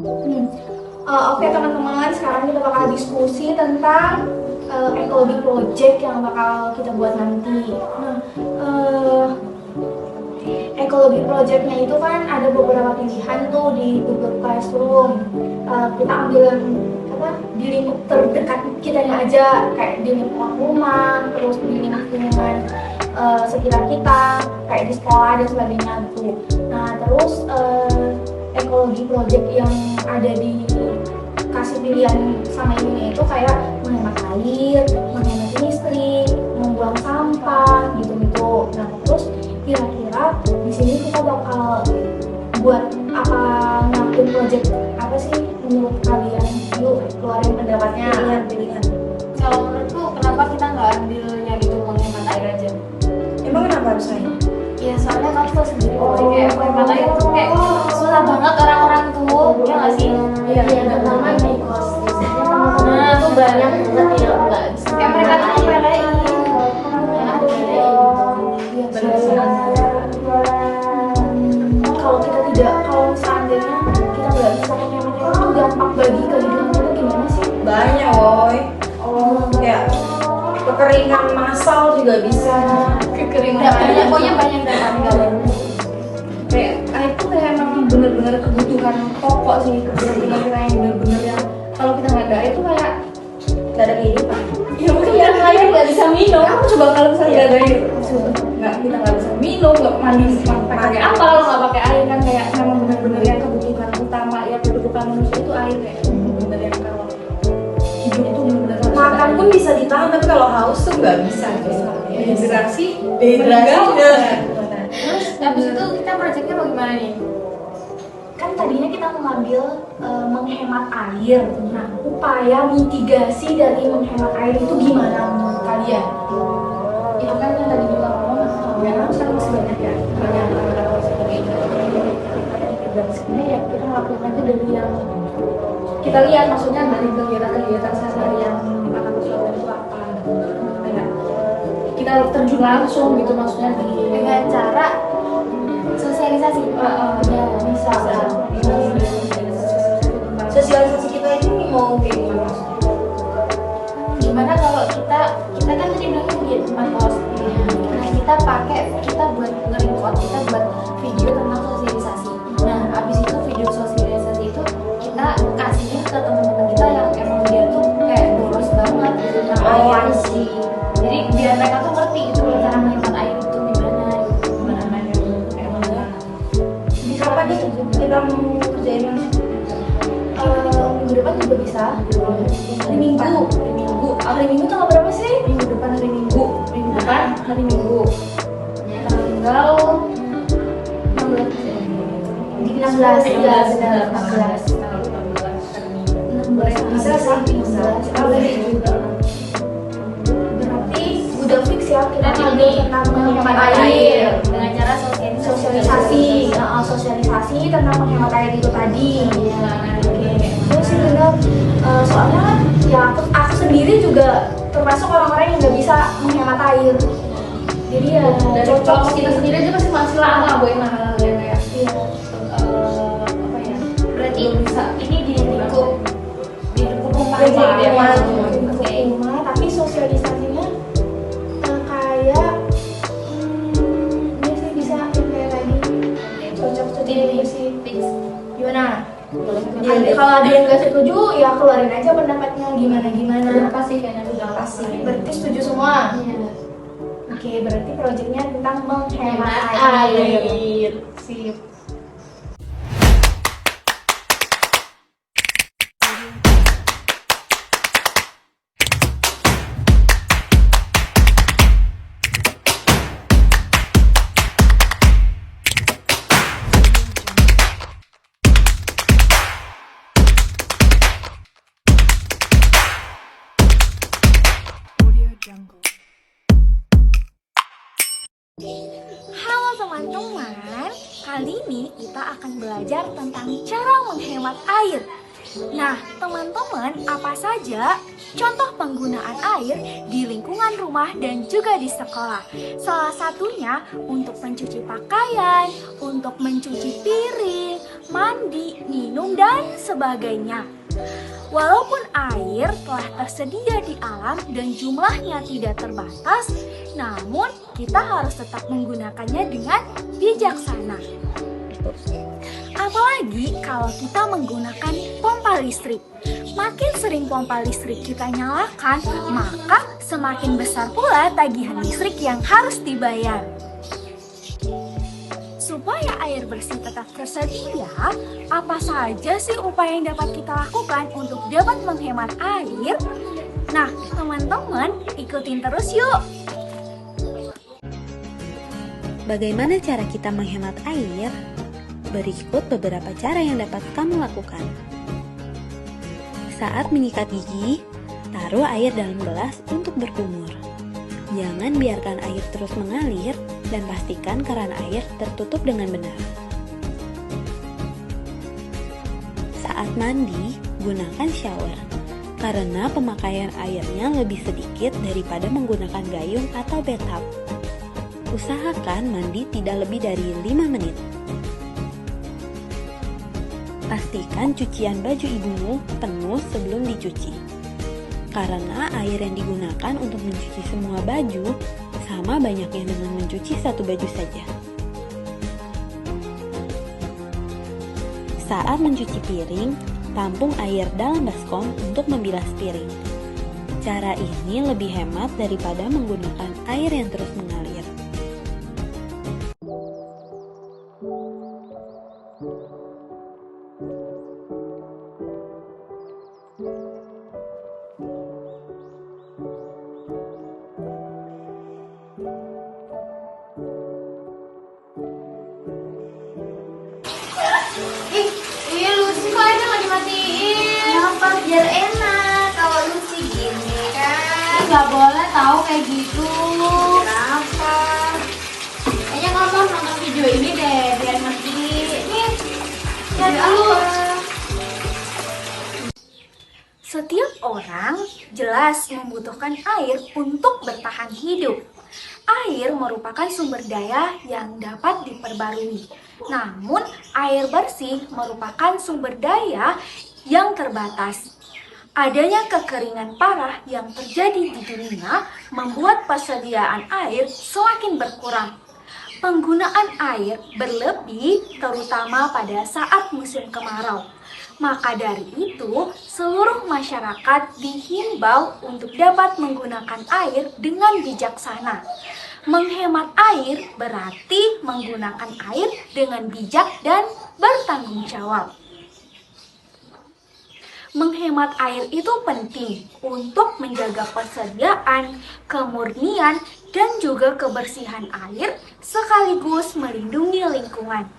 Hmm. Oke teman-teman, sekarang kita bakal diskusi tentang ekologi project yang bakal kita buat nanti. Nah, ekologi projectnya itu kan ada beberapa pilihan tuh di Google Classroom. Kita ambil yang apa di lingkup terdekat kitanya aja, kayak di lingkungan rumah, terus di lingkungan sekitar kita, kayak di sekolah dan sebagainya gitu. Nah, terus ekologi project yang ada di kasih pilihan sama ibunya itu kayak menghemat air, menghemat listrik, membuang sampah gitu-gitu. Nah, terus kira-kira di sini kita bakal buat apa, ngelakuin project apa sih menurut kalian? Yuk keluarin pendapatnya. Pilihan. Kalau menurutku, kenapa kita nggak ambil yang itu menghemat air aja? Emang kenapa harus saya? Ya soalnya kamu tuh sendiri kayak menghemat air tuh kayak susah banget orang-orang tuh, ya nggak sih? Iya, terutama di kos. Biasanya teman-teman itu banyak banget yang nggak bisa. Kayak mereka tuh nyepelein. Kalau kita tidak, kalau seandainya kita nggak bisa menghemat air itu dampak bagi kehidupan kita gimana sih? Banyak, woy. Kayak kekeringan massal juga bisa. Kekeringan banyak, pokoknya banyak dampaknya. Kayak air tuh kayak emang bener-bener kebutuhan pokok sih. Kebutuhan kita yang bener-bener yang kalau kita nggak ada air tuh kayak nggak ada kehidupan. Ya mungkin yang lain nggak bisa minum. Kamu coba kalau misalnya nggak ada air, kita nggak bisa minum, nggak mandi, pakai apa kalau nggak pakai air kan kayak memang bener-bener yang kebutuhan utama ya, kebutuhan manusia itu air kayak bener-bener yang kalau hidup tuh bener-bener harus Makan ada pun air. bisa ditahan, tapi kalau haus tuh nggak bisa. Dehidrasi, Terus habis itu kita proyeknya mau gimana nih? Kan tadinya kita mengambil menghemat air. Nah, upaya mitigasi dari menghemat air itu gimana menurut kalian? Itu kan yang tadi juga ngomong, ya kan sekarang masih banyak ya, banyak seperti itu. Dan sebenarnya ya kita melakukan itu dari yang kita lihat, maksudnya dari kegiatan-kegiatan sehari-hari yang akan bersuara itu apa? Kayak kita terjun langsung gitu, maksudnya Dengan cara sosialisasi. ya bisa. Sosialisasi kita ini mau kayak gimana? Gimana kalau kita kan tadi bilangnya di tempat kos. Nah, kita buat nge-record, kita buat video tentang sosialisasi. Nah, abis itu video sosialisasi itu kita kasihnya ke teman-teman kita yang emang dia tuh kayak boros banget gitu tentang air sih. Jadi biar mereka tuh ngerti gitu loh cara menghemat air itu gimana gitu. Gimana emangnya. Di kapan nih kita mau kerjain mas? Minggu depan juga bisa. Hari Minggu. Hari Minggu tanggal berapa sih? Minggu depan hari Minggu. Minggu depan hari Minggu. Tanggal 16. Di 16 ya, benar 16. 16 Bisa sih 16. Juga. Berarti udah fix ya kita ngambil tentang menghemat air. dengan cara Sosialisasi tentang menghemat air itu tadi. Oke. Terus sih benar. Soalnya kan ya aku sendiri juga termasuk orang-orang yang nggak bisa menghemat air. Jadi ya cocok. Kalau kita sendiri aja pasti masih lama boy hal-hal yang kayak iya. apa ya? Berarti bisa ini di lingkup rumah Jadi aja ya. rumah, tapi sosialisasinya kayak ini sih bisa yang kayak tadi cocok sih. Gimana? Kalau ada yang nggak setuju ya keluarin aja pendapatnya gimana. Pasti kayaknya udah pasti. Berarti setuju semua? Iya. Oke, berarti proyeknya tentang menghemat Hemat air. Sip. Halo teman-teman, kali ini kita akan belajar tentang cara menghemat air. Nah, teman-teman, apa saja contoh penggunaan air di lingkungan rumah dan juga di sekolah? Salah satunya untuk mencuci pakaian, untuk mencuci piring, mandi, minum, dan sebagainya. Walaupun air telah tersedia di alam dan jumlahnya tidak terbatas, namun kita harus tetap menggunakannya dengan bijaksana. Apalagi kalau kita menggunakan pompa listrik. Makin sering pompa listrik kita nyalakan, maka semakin besar pula tagihan listrik yang harus dibayar. Supaya air bersih tetap tersedia, apa saja sih upaya yang dapat kita lakukan untuk dapat menghemat air? Nah, teman-teman, ikutin terus yuk! Bagaimana cara kita menghemat air? Berikut beberapa cara yang dapat kamu lakukan. Saat menyikat gigi, taruh air dalam gelas untuk berkumur. Jangan biarkan air terus mengalir dan pastikan keran air tertutup dengan benar. Saat mandi, gunakan shower karena pemakaian airnya lebih sedikit daripada menggunakan gayung atau bathtub. Usahakan mandi tidak lebih dari 5 menit. Pastikan cucian baju ibumu penuh sebelum dicuci. Karena air yang digunakan untuk mencuci semua baju sama banyaknya dengan mencuci satu baju saja. Saat mencuci piring, tampung air dalam baskom untuk membilas piring. Cara ini lebih hemat daripada menggunakan air yang terus mengalir. Iya Lucy, kok airnya nggak dimatiin? Kenapa? Biar enak. Kalau Lucy gini kan nggak boleh tahu kayak gitu. Kenapa? Kayaknya kamu harus nonton video ini deh biar ngerti. Nih, lihat dulu. Setiap orang jelas membutuhkan air untuk bertahan hidup. Air merupakan sumber daya yang dapat diperbarui. Namun, air bersih merupakan sumber daya yang terbatas. Adanya kekeringan parah yang terjadi di dunia membuat persediaan air semakin berkurang. Penggunaan air berlebih terutama pada saat musim kemarau. Maka dari itu, seluruh masyarakat dihimbau untuk dapat menggunakan air dengan bijaksana. Menghemat air berarti menggunakan air dengan bijak dan bertanggung jawab. Menghemat air itu penting untuk menjaga persediaan, kemurnian, dan juga kebersihan air sekaligus melindungi lingkungan.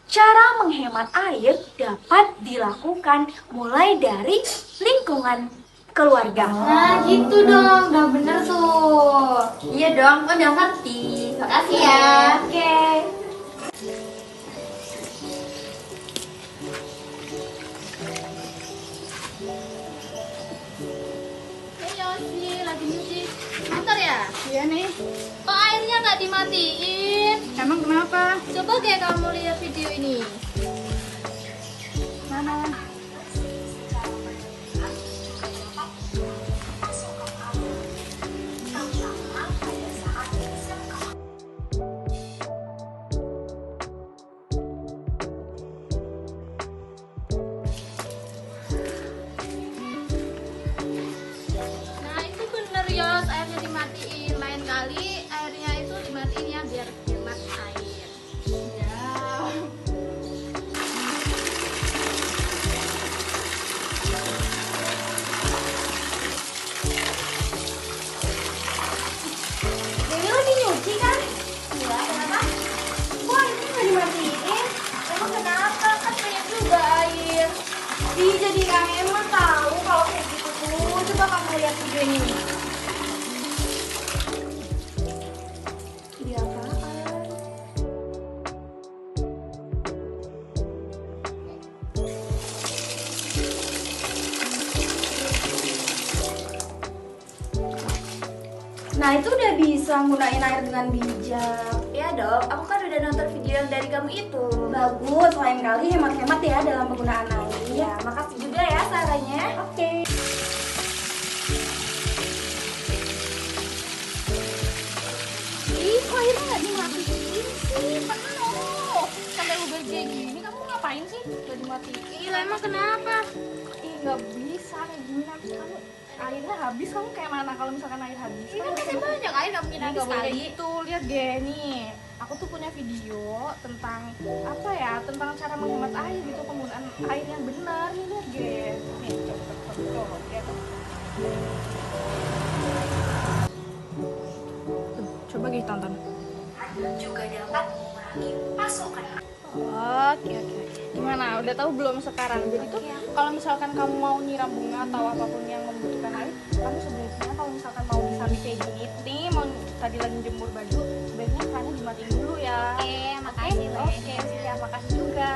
Cara menghemat air dapat dilakukan mulai dari lingkungan keluarga. Nah gitu dong, udah bener tuh. Iya dong, kan udah ngerti. Makasih ya. Oke. Yosi, lagi nyuci motor ya? Iya nih, Kok airnya nggak dimatiin? emang kenapa? Coba kayak kamu lihat video ini. Mana? Nah itu bener Yos, airnya dimatiin. Lain kali airnya itu dimatiin ya biar hemat air. Ya. Dewi lagi nyuci kan? Iya, kenapa? Kok airnya nggak dimatiin? Emang kenapa? Kan banyak juga air. Ih, jadi gak hemat tahu kalau kayak gitu tuh. Coba kamu lihat video ini nih. Video apaan? Nah itu udah bisa gunain air dengan bijak. Ya dong, aku kan udah nonton video yang dari kamu itu. Bagus, lain kali hemat-hemat ya dalam penggunaan air. Ya, makasih juga ya sarannya. Oke. Ih, kok airnya nggak dimatiin sih? Penuh. Sampai udah kayak gini, kamu ngapain sih? Udah dimatiin. Gila, emang kenapa? Ih, nggak bisa kayak gini. Nanti kamu airnya habis, kamu kayak mana kalau misalkan air habis? Ini kan masih banyak air, gak mungkin Ini habis nggak boleh sekali. gitu. Lihat deh nih. Aku tuh punya video tentang apa ya? Tentang cara menghemat air gitu, penggunaan air yang benar. Nih lihat deh. Nih, coba lihat. Tuh, coba gitu tonton. Juga dapat mengurangi pasokan. Oke. Gimana? Udah tahu belum sekarang? Jadi tuh kalau misalkan kamu mau nyiram bunga atau apapun yang membutuhkan air, kamu sebaiknya kalau misalkan mau disambi kayak gini nih, mau tadi lagi jemur baju, sebaiknya kerannya dimatiin dulu ya. Oke, makasih, Le. Oke, siap. Makasih juga.